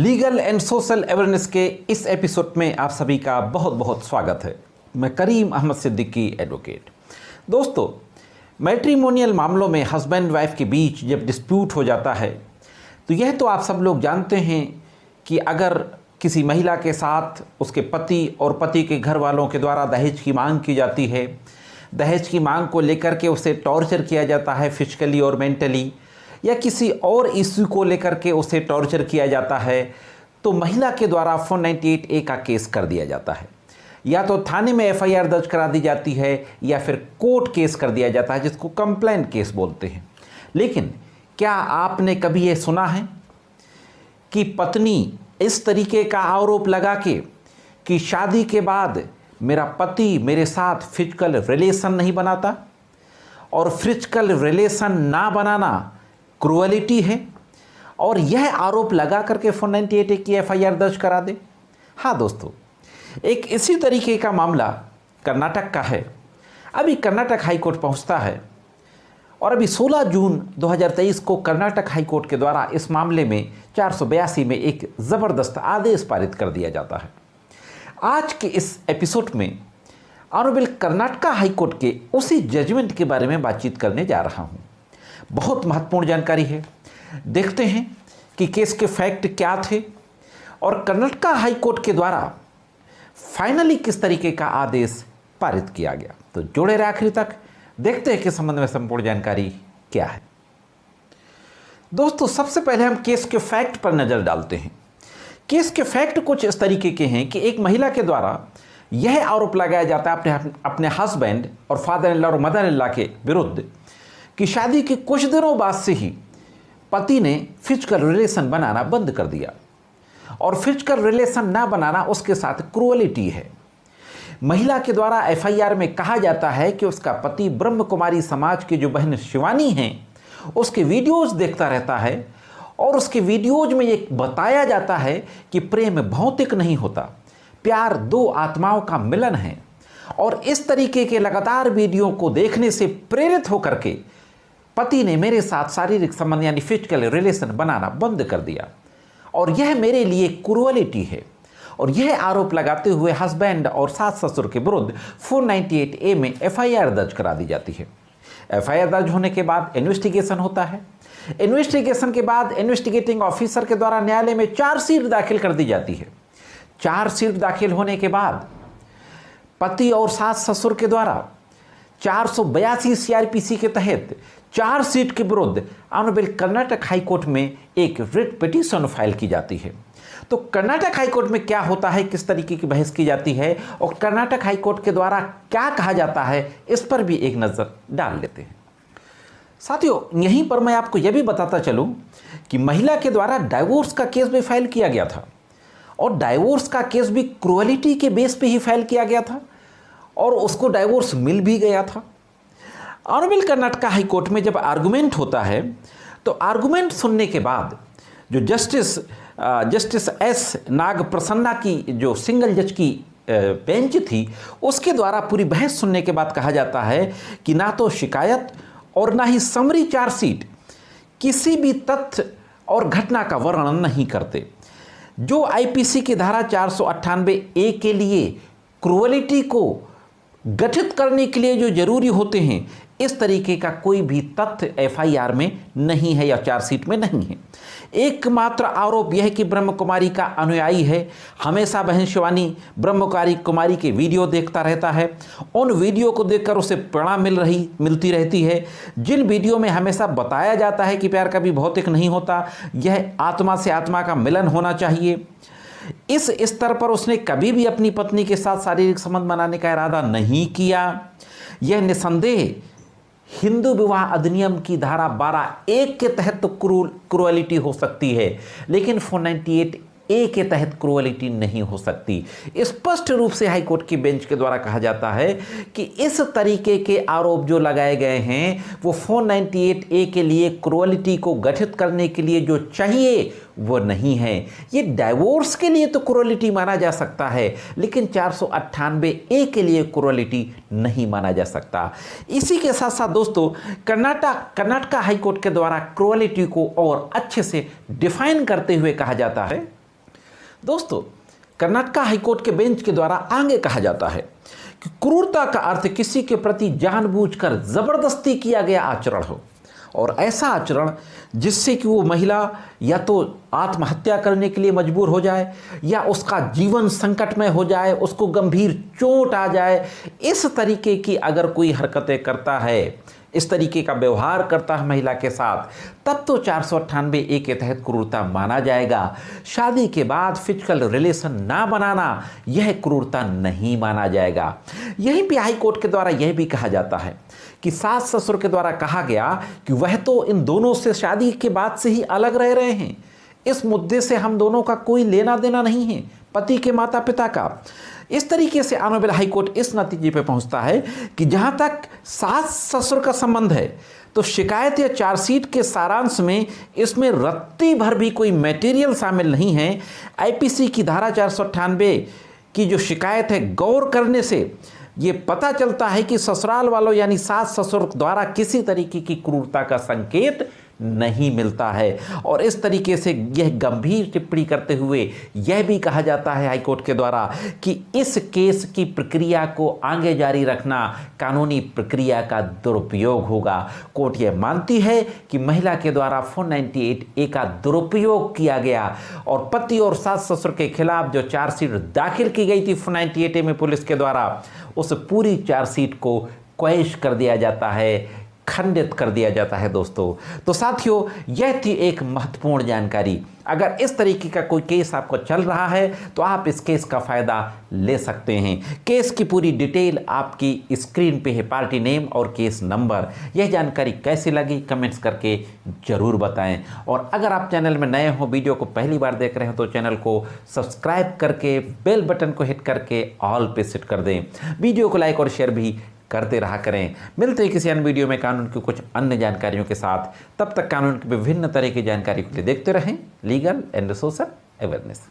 Legal and social awareness के इस episode में आप सभी का बहुत बहुत स्वागत है। मैं करीम अहमद सिद्दीकी एडवोकेट। दोस्तों, मैट्रिमोनियल मामलों में हस्बैंड वाइफ के बीच जब डिस्प्यूट हो जाता है तो यह तो आप सब लोग जानते हैं कि अगर किसी महिला के साथ उसके पति और पति के घर वालों के द्वारा दहेज की मांग की जाती है, दहेज की मांग को लेकर के उसे टॉर्चर किया जाता है फिजिकली और मेंटली, या किसी और इश्यू को लेकर के उसे टॉर्चर किया जाता है, तो महिला के द्वारा 498A का केस कर दिया जाता है। या तो थाने में FIR दर्ज करा दी जाती है या फिर कोर्ट केस कर दिया जाता है, जिसको कंप्लेंट केस बोलते हैं। लेकिन क्या आपने कभी ये सुना है कि पत्नी इस तरीके का आरोप लगा के कि शादी के बाद मेरा पति मेरे साथ फिजिकल रिलेशन नहीं बनाता और फिजिकल रिलेशन ना बनाना क्रूअलिटी है, और यह आरोप लगा करके 498A की FIR दर्ज करा दे? हाँ दोस्तों, एक इसी तरीके का मामला कर्नाटक का है। अभी कर्नाटक हाई कोर्ट पहुंचता है और अभी 16 जून 2023 को कर्नाटक हाई कोर्ट के द्वारा इस मामले में 482 में एक ज़बरदस्त आदेश पारित कर दिया जाता है। आज के इस एपिसोड में ऑनरेबल कर्नाटका हाई कोर्ट के उसी जजमेंट के बारे में बातचीत करने जा रहा हूँ। बहुत महत्वपूर्ण जानकारी है। देखते हैं कि केस के फैक्ट क्या थे और कर्नाटका हाई कोर्ट के द्वारा फाइनली किस तरीके का आदेश पारित किया गया। तो जुड़े रहे आखिरी तक, देखते हैं कि संबंध में संपूर्ण जानकारी क्या है। दोस्तों, सबसे पहले हम केस के फैक्ट पर नजर डालते हैं। केस के फैक्ट कुछ इस तरीके के हैं कि एक महिला के द्वारा यह आरोप लगाया जाता है अपने हस्बैंड और फादर इन लॉ और मदर इन लॉ के विरुद्ध कि शादी के कुछ दिनों बाद से ही पति ने फिजिकल रिलेशन बनाना बंद कर दिया और फिजिकल रिलेशन ना बनाना उसके साथ क्रूअलिटी है। महिला के द्वारा FIR में कहा जाता है कि उसका पति ब्रह्म कुमारी समाज की जो बहन शिवानी हैं उसके वीडियोस देखता रहता है और उसके वीडियोज में ये बताया जाता है कि प्रेम भौतिक नहीं होता, प्यार दो आत्माओं का मिलन है। और इस तरीके के लगातार वीडियो को देखने से प्रेरित होकर के पति ने मेरे साथ शारीरिक संबंध यानी फिजिकल रिलेशन बनाना बंद कर दिया और यह मेरे लिए क्रूअलिटी है। और यह आरोप लगाते हुए हस्बैंड और सास ससुर के विरुद्ध 498A में FIR दर्ज करा दी जाती है। FIR दर्ज होने के बाद इन्वेस्टिगेशन होता है। इन्वेस्टिगेशन के बाद इन्वेस्टिगेटिंग ऑफिसर के द्वारा न्यायालय में चार्जशीट दाखिल कर दी जाती है। चार्जशीट दाखिल होने के बाद पति और सास ससुर के द्वारा 482 CRPC के तहत चार्जशीट के विरुद्ध ऑनरेबल कर्नाटक हाई कोर्ट में एक रिट पिटीशन फाइल की जाती है। तो कर्नाटक हाई कोर्ट में क्या होता है, किस तरीके की बहस की जाती है और कर्नाटक हाई कोर्ट के द्वारा क्या कहा जाता है, इस पर भी एक नज़र डाल लेते हैं। साथियों, यहीं पर मैं आपको यह भी बताता चलूं कि महिला के द्वारा डाइवोर्स का केस भी फाइल किया गया था और डाइवोर्स का केस भी क्रूअलिटी के बेस पे ही फाइल किया गया था और उसको डाइवोर्स मिल भी गया था। ऑनरेबल कर्नाटका हाई कोर्ट में जब आर्गुमेंट होता है तो आर्गुमेंट सुनने के बाद जो जस्टिस S नाग प्रसन्ना की जो सिंगल जज की बेंच थी उसके द्वारा पूरी बहस सुनने के बाद कहा जाता है कि ना तो शिकायत और ना ही समरी चार्जशीट किसी भी तथ्य और घटना का वर्णन नहीं करते। जो IPC की धारा 498A के लिए क्रूअलिटी को गठित करने के लिए जो जरूरी होते हैं, इस तरीके का कोई भी तथ्य FIR में नहीं है या चार्जशीट में नहीं है। एकमात्र आरोप यह है कि ब्रह्म कुमारी का अनुयायी है, हमेशा बहन शिवानी ब्रह्म कुमारी के वीडियो देखता रहता है, उन वीडियो को देखकर उसे प्रेरणा मिलती रहती है, जिन वीडियो में हमेशा बताया जाता है कि प्यार कभी भौतिक नहीं होता, यह आत्मा से आत्मा का मिलन होना चाहिए। इस स्तर पर उसने कभी भी अपनी पत्नी के साथ शारीरिक संबंध बनाने का इरादा नहीं किया। यह निसंदेह हिंदू विवाह अधिनियम की धारा 12(1) के तहत तो क्रूअलिटी हो सकती है, लेकिन 498A के तहत क्रूअलिटी नहीं हो सकती। स्पष्ट रूप से हाई कोर्ट की बेंच के द्वारा कहा जाता है कि इस तरीके के आरोप जो लगाए गए हैं वो 498A के लिए क्रूअलिटी को गठित करने के लिए जो चाहिए वो नहीं है। ये डाइवोर्स के लिए तो क्रूअलिटी माना जा सकता है, लेकिन 498A के लिए क्रूअलिटी नहीं माना जा सकता। इसी के साथ साथ दोस्तों, कर्नाटका हाई कोर्ट के द्वारा क्रूअलिटी को और अच्छे से डिफाइन करते हुए कहा जाता है दोस्तों, कर्नाटका हाईकोर्ट के बेंच के द्वारा आगे कहा जाता है कि क्रूरता का अर्थ किसी के प्रति जानबूझकर जबरदस्ती किया गया आचरण हो, और ऐसा आचरण जिससे कि वो महिला या तो आत्महत्या करने के लिए मजबूर हो जाए या उसका जीवन संकटमय हो जाए, उसको गंभीर चोट आ जाए। इस तरीके की अगर कोई हरकतें करता है, इस तरीके का व्यवहार करता है महिला के साथ, तब तो 498A के तहत क्रूरता माना जाएगा। शादी के बाद फिजिकल रिलेशन ना बनाना यह क्रूरता नहीं माना जाएगा। यहीं पे हाई कोर्ट के द्वारा यह भी कहा जाता है कि सास ससुर के द्वारा कहा गया कि वह तो इन दोनों से शादी के बाद से ही अलग रह रहे हैं, इस मुद्दे से हम दोनों का कोई लेना देना नहीं है, पति के माता पिता का। इस तरीके से ऑनरेबल हाई कोर्ट इस नतीजे पे पहुंचता है कि जहां तक सास ससुर का संबंध है तो शिकायत या चार्जशीट के सारांश में इसमें रत्ती भर भी कोई मटेरियल शामिल नहीं है। आईपीसी की धारा 498 की जो शिकायत है, गौर करने से ये पता चलता है कि ससुराल वालों यानी सास ससुर द्वारा किसी तरीके की क्रूरता का संकेत नहीं मिलता है। और इस तरीके से यह गंभीर टिप्पणी करते हुए यह भी कहा जाता है हाईकोर्ट के द्वारा कि इस केस की प्रक्रिया को आगे जारी रखना कानूनी प्रक्रिया का दुरुपयोग होगा। कोर्ट यह मानती है कि महिला के द्वारा 498A का दुरुपयोग किया गया और पति और सास ससुर के खिलाफ जो चार्जशीट दाखिल की गई थी 498A में पुलिस के द्वारा, उस पूरी चार्जशीट को क्वैश कर दिया जाता है, खंडित कर दिया जाता है। दोस्तों, तो साथियों, यह थी एक महत्वपूर्ण जानकारी। अगर इस तरीके का कोई केस आपको चल रहा है तो आप इस केस का फ़ायदा ले सकते हैं। केस की पूरी डिटेल आपकी स्क्रीन पे है, पार्टी नेम और केस नंबर। यह जानकारी कैसी लगी कमेंट्स करके ज़रूर बताएं। और अगर आप चैनल में नए हो, वीडियो को पहली बार देख रहे हो, तो चैनल को सब्सक्राइब करके बेल बटन को हिट करके ऑल पे सेट कर दें। वीडियो को लाइक और शेयर भी करते रहा करें। मिलते हैं किसी अन्य वीडियो में कानून की कुछ अन्य जानकारियों के साथ। तब तक कानून की विभिन्न तरह की जानकारी के लिए देखते रहें लीगल एंड सोशल अवेयरनेस।